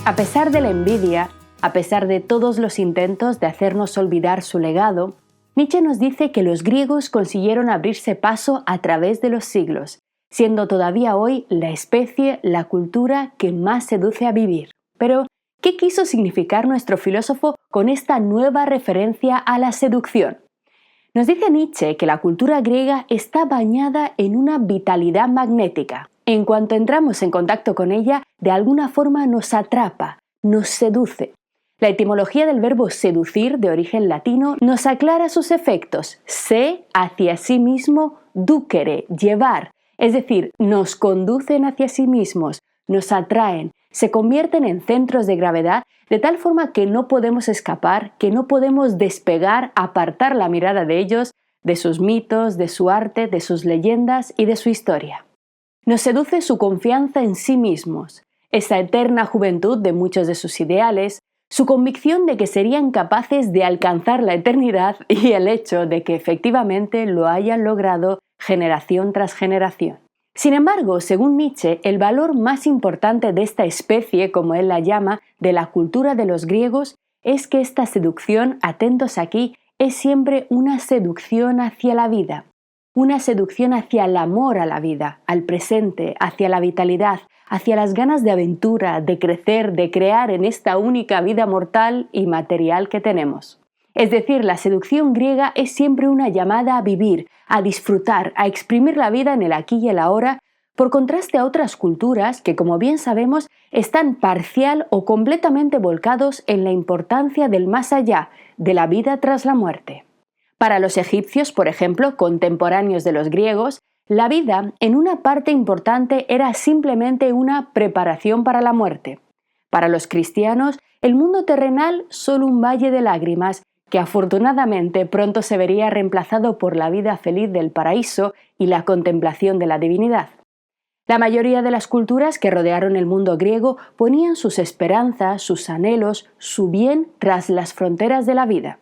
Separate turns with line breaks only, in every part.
A pesar de la envidia, a pesar de todos los intentos de hacernos olvidar su legado, Nietzsche nos dice que los griegos consiguieron abrirse paso a través de los siglos, siendo todavía hoy la especie, la cultura que más seduce a vivir. Pero, ¿qué quiso significar nuestro filósofo con esta nueva referencia a la seducción? Nos dice Nietzsche que la cultura griega está bañada en una vitalidad magnética. En cuanto entramos en contacto con ella, de alguna forma nos atrapa, nos seduce. La etimología del verbo seducir, de origen latino, nos aclara sus efectos. Se, hacia sí mismo, ducere, llevar. Es decir, nos conducen hacia sí mismos, nos atraen, se convierten en centros de gravedad de tal forma que no podemos escapar, que no podemos despegar, apartar la mirada de ellos, de sus mitos, de su arte, de sus leyendas y de su historia. Nos seduce su confianza en sí mismos, esa eterna juventud de muchos de sus ideales, su convicción de que serían capaces de alcanzar la eternidad y el hecho de que efectivamente lo hayan logrado generación tras generación. Sin embargo, según Nietzsche, el valor más importante de esta especie, como él la llama, de la cultura de los griegos, es que esta seducción, atentos aquí, es siempre una seducción hacia la vida, una seducción hacia el amor a la vida, al presente, hacia la vitalidad, hacia las ganas de aventura, de crecer, de crear en esta única vida mortal y material que tenemos. Es decir, la seducción griega es siempre una llamada a vivir, a disfrutar, a exprimir la vida en el aquí y el ahora, por contraste a otras culturas que, como bien sabemos, están parcial o completamente volcados en la importancia del más allá, de la vida tras la muerte. Para los egipcios, por ejemplo, contemporáneos de los griegos, la vida, en una parte importante, era simplemente una preparación para la muerte. Para los cristianos, el mundo terrenal solo un valle de lágrimas, que afortunadamente pronto se vería reemplazado por la vida feliz del paraíso y la contemplación de la divinidad. La mayoría de las culturas que rodearon el mundo griego ponían sus esperanzas, sus anhelos, su bien tras las fronteras de la vida.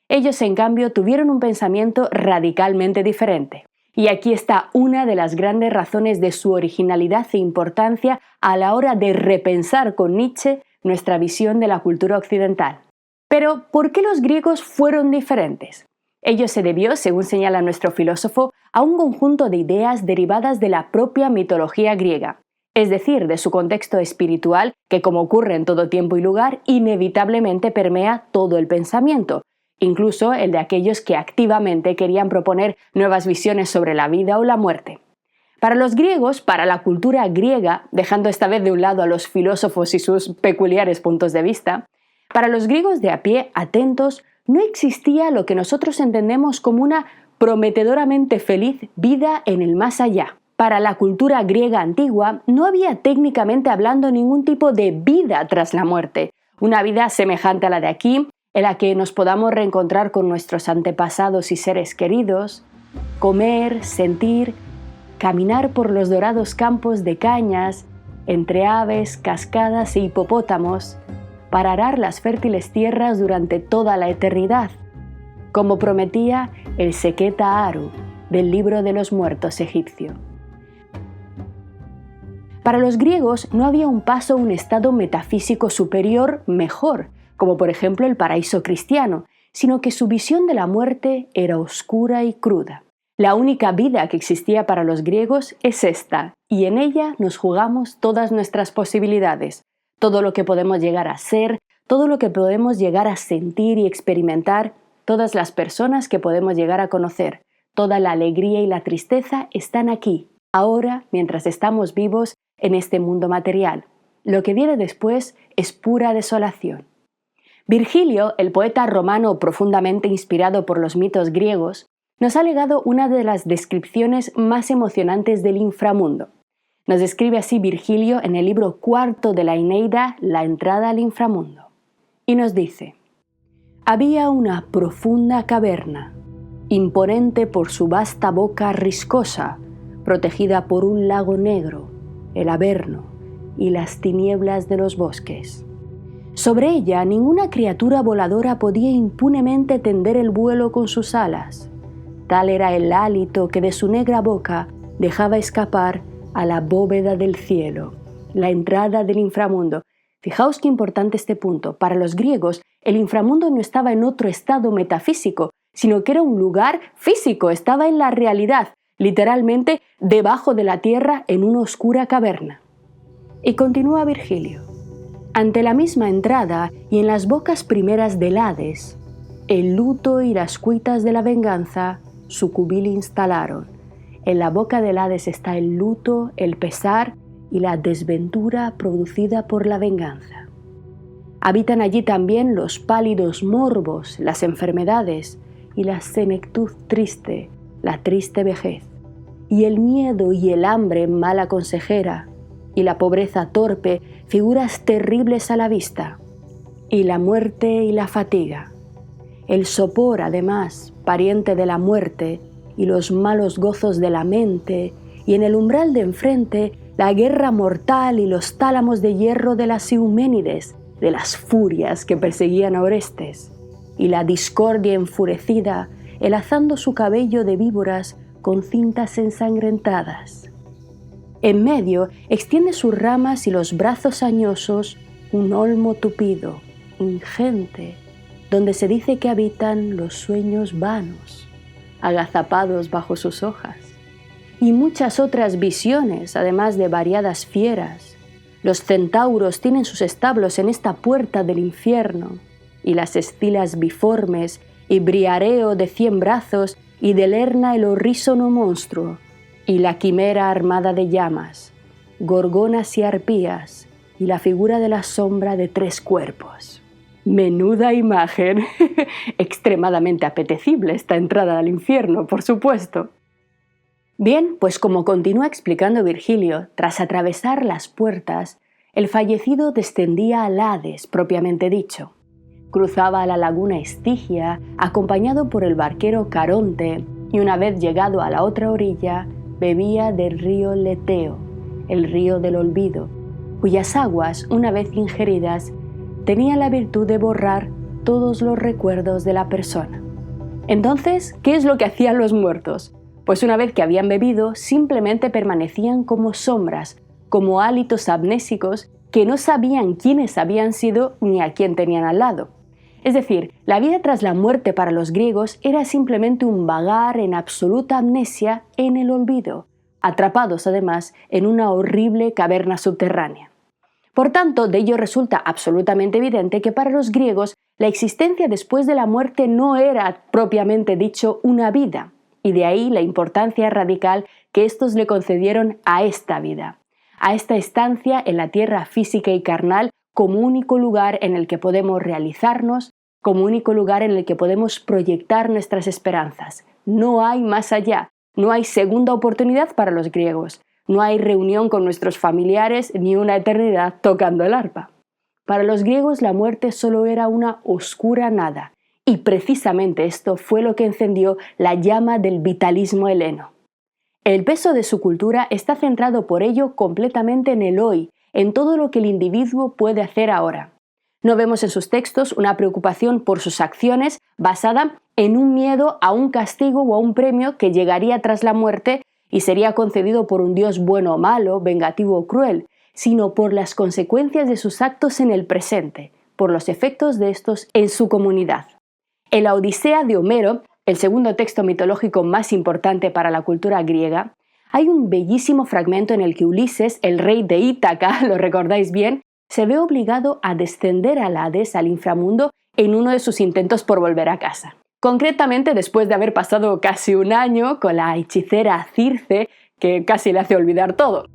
Ellos, en cambio, tuvieron un pensamiento radicalmente diferente. Y aquí está una de las grandes razones de su originalidad e importancia a la hora de repensar con Nietzsche nuestra visión de la cultura occidental. Pero, ¿por qué los griegos fueron diferentes? Ello se debió, según señala nuestro filósofo, a un conjunto de ideas derivadas de la propia mitología griega, es decir, de su contexto espiritual que, como ocurre en todo tiempo y lugar, inevitablemente permea todo el pensamiento, incluso el de aquellos que activamente querían proponer nuevas visiones sobre la vida o la muerte. Para los griegos, para la cultura griega, dejando esta vez de un lado a los filósofos y sus peculiares puntos de vista, para los griegos de a pie, atentos, no existía lo que nosotros entendemos como una prometedoramente feliz vida en el más allá. Para la cultura griega antigua no había técnicamente hablando ningún tipo de vida tras la muerte, una vida semejante a la de aquí, en la que nos podamos reencontrar con nuestros antepasados y seres queridos, comer, sentir, caminar por los dorados campos de cañas, entre aves, cascadas e hipopótamos, para arar las fértiles tierras durante toda la eternidad, como prometía el Seketa Aru del libro de los muertos egipcio. Para los griegos no había un paso a un estado metafísico superior mejor, como por ejemplo el paraíso cristiano, sino que su visión de la muerte era oscura y cruda. La única vida que existía para los griegos es esta, y en ella nos jugamos todas nuestras posibilidades, todo lo que podemos llegar a ser, todo lo que podemos llegar a sentir y experimentar, todas las personas que podemos llegar a conocer, toda la alegría y la tristeza están aquí, ahora, mientras estamos vivos en este mundo material. Lo que viene después es pura desolación. Virgilio, el poeta romano profundamente inspirado por los mitos griegos, nos ha legado una de las descripciones más emocionantes del inframundo. Nos describe así Virgilio en el libro cuarto de la Eneida, La entrada al inframundo. Y nos dice: había una profunda caverna, imponente por su vasta boca riscosa, protegida por un lago negro, el Averno, y las tinieblas de los bosques. Sobre ella ninguna criatura voladora podía impunemente tender el vuelo con sus alas. Tal era el hálito que de su negra boca dejaba escapar a la bóveda del cielo, la entrada del inframundo. Fijaos qué importante este punto. Para los griegos, el inframundo no estaba en otro estado metafísico, sino que era un lugar físico, estaba en la realidad, literalmente debajo de la tierra en una oscura caverna. Y continúa Virgilio. Ante la misma entrada y en las bocas primeras del Hades, el luto y las cuitas de la venganza su cubil instalaron. En la boca del Hades está el luto, el pesar y la desventura producida por la venganza. Habitan allí también los pálidos morbos, las enfermedades y la senectud triste, la triste vejez, y el miedo y el hambre mala consejera, y la pobreza torpe, figuras terribles a la vista, y la muerte y la fatiga. El sopor, además, pariente de la muerte, y los malos gozos de la mente, y en el umbral de enfrente, la guerra mortal y los tálamos de hierro de las Euménides, de las furias que perseguían a Orestes, y la discordia enfurecida, enlazando su cabello de víboras con cintas ensangrentadas. En medio extiende sus ramas y los brazos añosos un olmo tupido, ingente, donde se dice que habitan los sueños vanos, agazapados bajo sus hojas, y muchas otras visiones, además de variadas fieras. Los centauros tienen sus establos en esta puerta del infierno, y las escilas biformes, y Briareo de 100 brazos, y de Lerna el horrísono monstruo, y la quimera armada de llamas, gorgonas y arpías, y la figura de la sombra de 3 cuerpos. Menuda imagen. Extremadamente apetecible esta entrada al infierno, por supuesto. Bien, pues como continúa explicando Virgilio, tras atravesar las puertas, el fallecido descendía al Hades, propiamente dicho. Cruzaba la laguna Estigia, acompañado por el barquero Caronte, y una vez llegado a la otra orilla, bebía del río Leteo, el río del olvido, cuyas aguas, una vez ingeridas, tenían la virtud de borrar todos los recuerdos de la persona. Entonces, ¿qué es lo que hacían los muertos? Pues una vez que habían bebido, simplemente permanecían como sombras, como hálitos amnésicos que no sabían quiénes habían sido ni a quién tenían al lado. Es decir, la vida tras la muerte para los griegos era simplemente un vagar en absoluta amnesia en el olvido, atrapados además en una horrible caverna subterránea. Por tanto, de ello resulta absolutamente evidente que para los griegos la existencia después de la muerte no era propiamente dicho una vida, y de ahí la importancia radical que estos le concedieron a esta vida, a esta estancia en la tierra física y carnal como único lugar en el que podemos realizarnos, como único lugar en el que podemos proyectar nuestras esperanzas. No hay más allá, no hay segunda oportunidad para los griegos, no hay reunión con nuestros familiares ni una eternidad tocando el arpa. Para los griegos la muerte solo era una oscura nada, y precisamente esto fue lo que encendió la llama del vitalismo heleno. El peso de su cultura está centrado por ello completamente en el hoy, en todo lo que el individuo puede hacer ahora. No vemos en sus textos una preocupación por sus acciones basada en un miedo a un castigo o a un premio que llegaría tras la muerte y sería concedido por un Dios bueno o malo, vengativo o cruel, sino por las consecuencias de sus actos en el presente, por los efectos de estos en su comunidad. En la Odisea de Homero, el segundo texto mitológico más importante para la cultura griega, hay un bellísimo fragmento en el que Ulises, el rey de Ítaca, lo recordáis bien, se ve obligado a descender al Hades, al inframundo, en uno de sus intentos por volver a casa. Concretamente, después de haber pasado casi un año con la hechicera Circe, que casi le hace olvidar todo.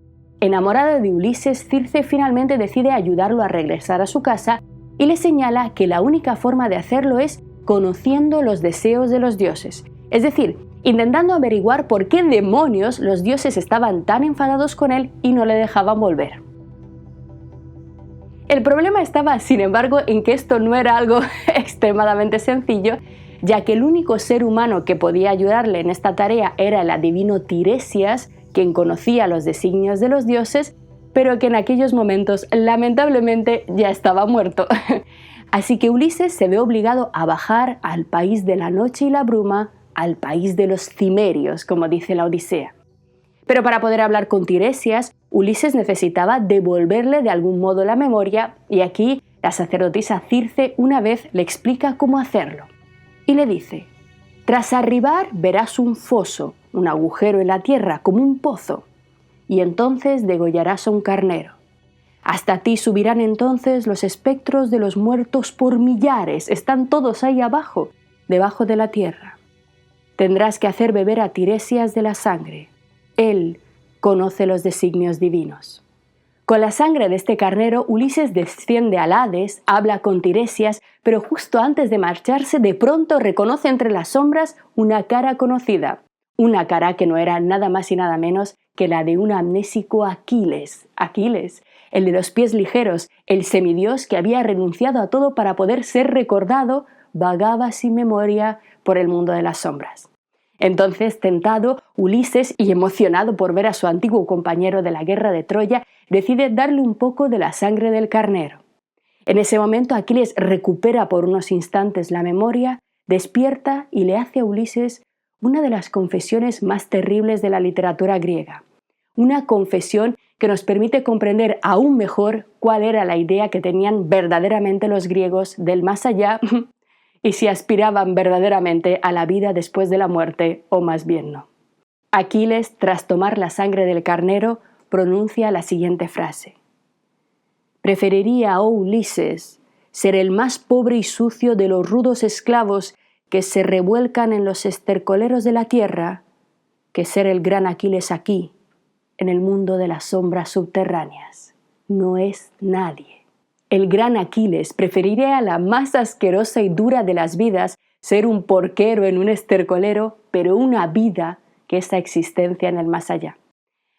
Enamorada de Ulises, Circe finalmente decide ayudarlo a regresar a su casa y le señala que la única forma de hacerlo es conociendo los deseos de los dioses, es decir, intentando averiguar por qué demonios los dioses estaban tan enfadados con él y no le dejaban volver. El problema estaba, sin embargo, en que esto no era algo extremadamente sencillo, ya que el único ser humano que podía ayudarle en esta tarea era el adivino Tiresias, quien conocía los designios de los dioses, pero que en aquellos momentos, lamentablemente, ya estaba muerto. Así que Ulises se ve obligado a bajar al país de la noche y la bruma, al país de los cimerios, como dice la Odisea. Pero para poder hablar con Tiresias, Ulises necesitaba devolverle de algún modo la memoria, y aquí la sacerdotisa Circe una vez le explica cómo hacerlo. Y le dice: tras arribar verás un foso, un agujero en la tierra como un pozo, y entonces degollarás a un carnero. Hasta ti subirán entonces los espectros de los muertos por millares, están todos ahí abajo, debajo de la tierra. Tendrás que hacer beber a Tiresias de la sangre. Él conoce los designios divinos. Con la sangre de este carnero, Ulises desciende al Hades, habla con Tiresias, pero justo antes de marcharse, de pronto reconoce entre las sombras una cara conocida. Una cara que no era nada más y nada menos que la de un amnésico Aquiles. Aquiles, el de los pies ligeros, el semidios que había renunciado a todo para poder ser recordado, vagaba sin memoria por el mundo de las sombras. Entonces, tentado, Ulises, y emocionado por ver a su antiguo compañero de la guerra de Troya, decide darle un poco de la sangre del carnero. En ese momento, Aquiles recupera por unos instantes la memoria, despierta y le hace a Ulises una de las confesiones más terribles de la literatura griega. Una confesión que nos permite comprender aún mejor cuál era la idea que tenían verdaderamente los griegos del más allá y si aspiraban verdaderamente a la vida después de la muerte, o más bien no. Aquiles, tras tomar la sangre del carnero, pronuncia la siguiente frase: preferiría, oh Ulises, ser el más pobre y sucio de los rudos esclavos que se revuelcan en los estercoleros de la tierra, que ser el gran Aquiles aquí, en el mundo de las sombras subterráneas. No es nadie. El gran Aquiles preferiría a la más asquerosa y dura de las vidas ser un porquero en un estercolero, pero una vida que esa existencia en el más allá.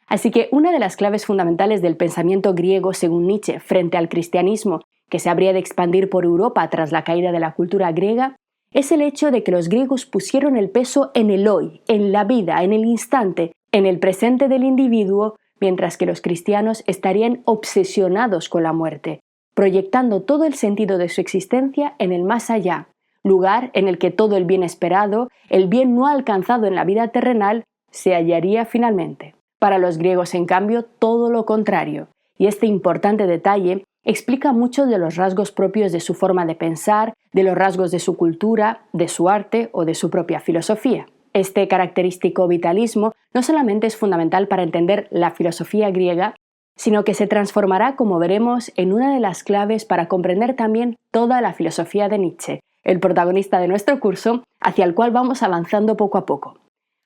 Así que una de las claves fundamentales del pensamiento griego, según Nietzsche, frente al cristianismo, que se habría de expandir por Europa tras la caída de la cultura griega, es el hecho de que los griegos pusieron el peso en el hoy, en la vida, en el instante, en el presente del individuo, mientras que los cristianos estarían obsesionados con la muerte, proyectando todo el sentido de su existencia en el más allá, lugar en el que todo el bien esperado, el bien no alcanzado en la vida terrenal, se hallaría finalmente. Para los griegos, en cambio, todo lo contrario, y este importante detalle explica mucho de los rasgos propios de su forma de pensar, de los rasgos de su cultura, de su arte o de su propia filosofía. Este característico vitalismo no solamente es fundamental para entender la filosofía griega, sino que se transformará, como veremos, en una de las claves para comprender también toda la filosofía de Nietzsche, el protagonista de nuestro curso, hacia el cual vamos avanzando poco a poco.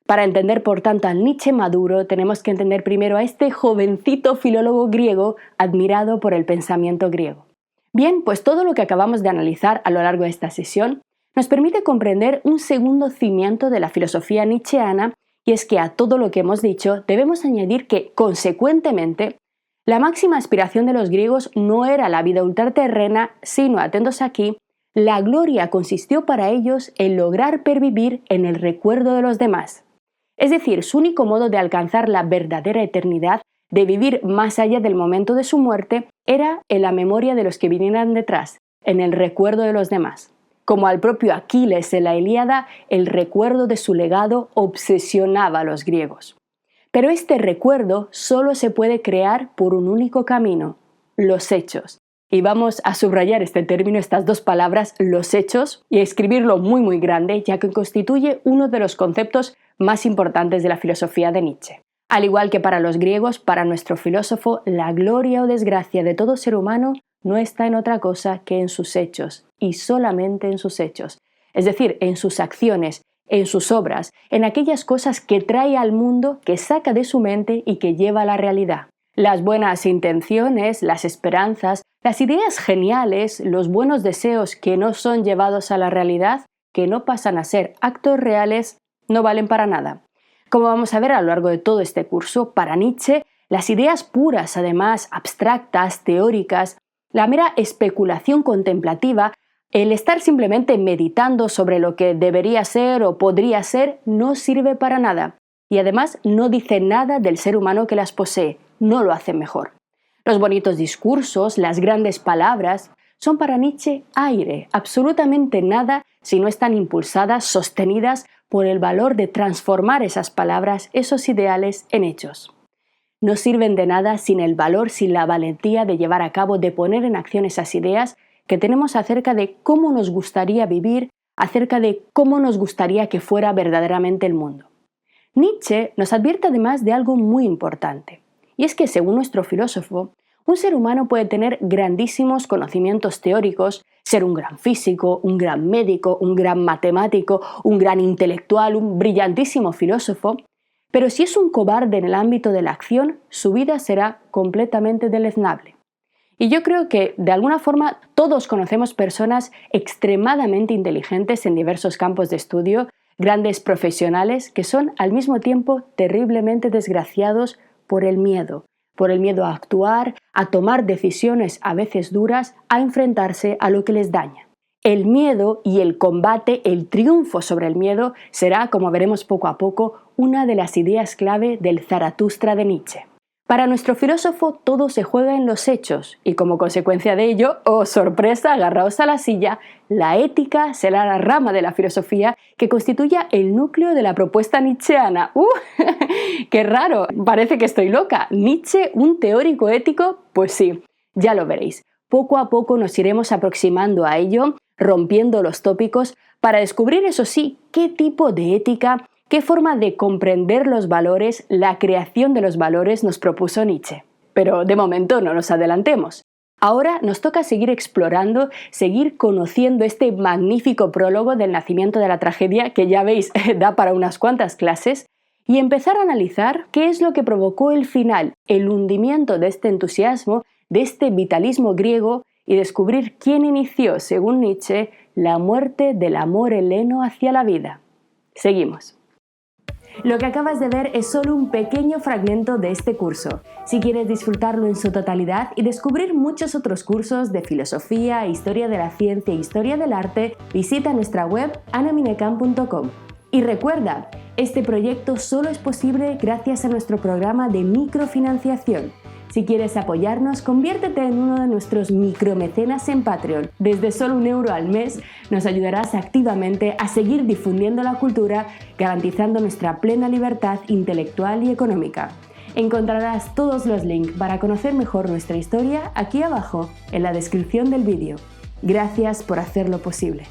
Para entender, por tanto, al Nietzsche maduro, tenemos que entender primero a este jovencito filólogo griego admirado por el pensamiento griego. Bien, pues todo lo que acabamos de analizar a lo largo de esta sesión nos permite comprender un segundo cimiento de la filosofía nietzscheana, y es que a todo lo que hemos dicho debemos añadir que, consecuentemente, la máxima aspiración de los griegos no era la vida ultraterrena, sino, atentos aquí, la gloria consistió para ellos en lograr pervivir en el recuerdo de los demás. Es decir, su único modo de alcanzar la verdadera eternidad, de vivir más allá del momento de su muerte, era en la memoria de los que vinieran detrás, en el recuerdo de los demás. Como al propio Aquiles en la Ilíada, el recuerdo de su legado obsesionaba a los griegos. Pero este recuerdo solo se puede crear por un único camino: los hechos. Y vamos a subrayar este término, estas dos palabras, los hechos, y a escribirlo muy muy grande, ya que constituye uno de los conceptos más importantes de la filosofía de Nietzsche. Al igual que para los griegos, para nuestro filósofo, la gloria o desgracia de todo ser humano no está en otra cosa que en sus hechos, y solamente en sus hechos. Es decir, en sus acciones, en sus obras, en aquellas cosas que trae al mundo, que saca de su mente y que lleva a la realidad. Las buenas intenciones, las esperanzas, las ideas geniales, los buenos deseos que no son llevados a la realidad, que no pasan a ser actos reales, no valen para nada. Como vamos a ver a lo largo de todo este curso, para Nietzsche, las ideas puras, además abstractas, teóricas, la mera especulación contemplativa, el estar simplemente meditando sobre lo que debería ser o podría ser, no sirve para nada. Y además no dice nada del ser humano que las posee, no lo hace mejor. Los bonitos discursos, las grandes palabras, son para Nietzsche aire, absolutamente nada si no están impulsadas, sostenidas por el valor de transformar esas palabras, esos ideales, en hechos. No sirven de nada sin el valor, sin la valentía de llevar a cabo, de poner en acción esas ideas que tenemos acerca de cómo nos gustaría vivir, acerca de cómo nos gustaría que fuera verdaderamente el mundo. Nietzsche nos advierte además de algo muy importante, y es que, según nuestro filósofo, un ser humano puede tener grandísimos conocimientos teóricos, ser un gran físico, un gran médico, un gran matemático, un gran intelectual, un brillantísimo filósofo, pero si es un cobarde en el ámbito de la acción, su vida será completamente deleznable. Y yo creo que, de alguna forma, todos conocemos personas extremadamente inteligentes en diversos campos de estudio, grandes profesionales que son al mismo tiempo terriblemente desgraciados por el miedo a actuar, a tomar decisiones a veces duras, a enfrentarse a lo que les daña. El miedo y el combate, el triunfo sobre el miedo, será, como veremos poco a poco, una de las ideas clave del Zaratustra de Nietzsche. Para nuestro filósofo todo se juega en los hechos y como consecuencia de ello, ¡oh sorpresa, agarraos a la silla!, la ética será la rama de la filosofía que constituya el núcleo de la propuesta nietzscheana. ¡Qué raro! Parece que estoy loca. ¿Nietzsche, un teórico ético? Pues sí, ya lo veréis. Poco a poco nos iremos aproximando a ello, rompiendo los tópicos, para descubrir, eso sí, qué tipo de ética, qué forma de comprender los valores, la creación de los valores nos propuso Nietzsche. Pero de momento no nos adelantemos. Ahora nos toca seguir explorando, seguir conociendo este magnífico prólogo del nacimiento de la tragedia, que ya veis da para unas cuantas clases, y empezar a analizar qué es lo que provocó el final, el hundimiento de este entusiasmo, de este vitalismo griego, y descubrir quién inició, según Nietzsche, la muerte del amor heleno hacia la vida. Seguimos. Lo que acabas de ver es solo un pequeño fragmento de este curso. Si quieres disfrutarlo en su totalidad y descubrir muchos otros cursos de filosofía, historia de la ciencia e historia del arte, visita nuestra web anaminecam.com. Y recuerda, este proyecto solo es posible gracias a nuestro programa de microfinanciación. Si quieres apoyarnos, conviértete en uno de nuestros micromecenas en Patreon. Desde solo €1 al mes nos ayudarás activamente a seguir difundiendo la cultura, garantizando nuestra plena libertad intelectual y económica. Encontrarás todos los links para conocer mejor nuestra historia aquí abajo, en la descripción del vídeo. Gracias por hacerlo posible.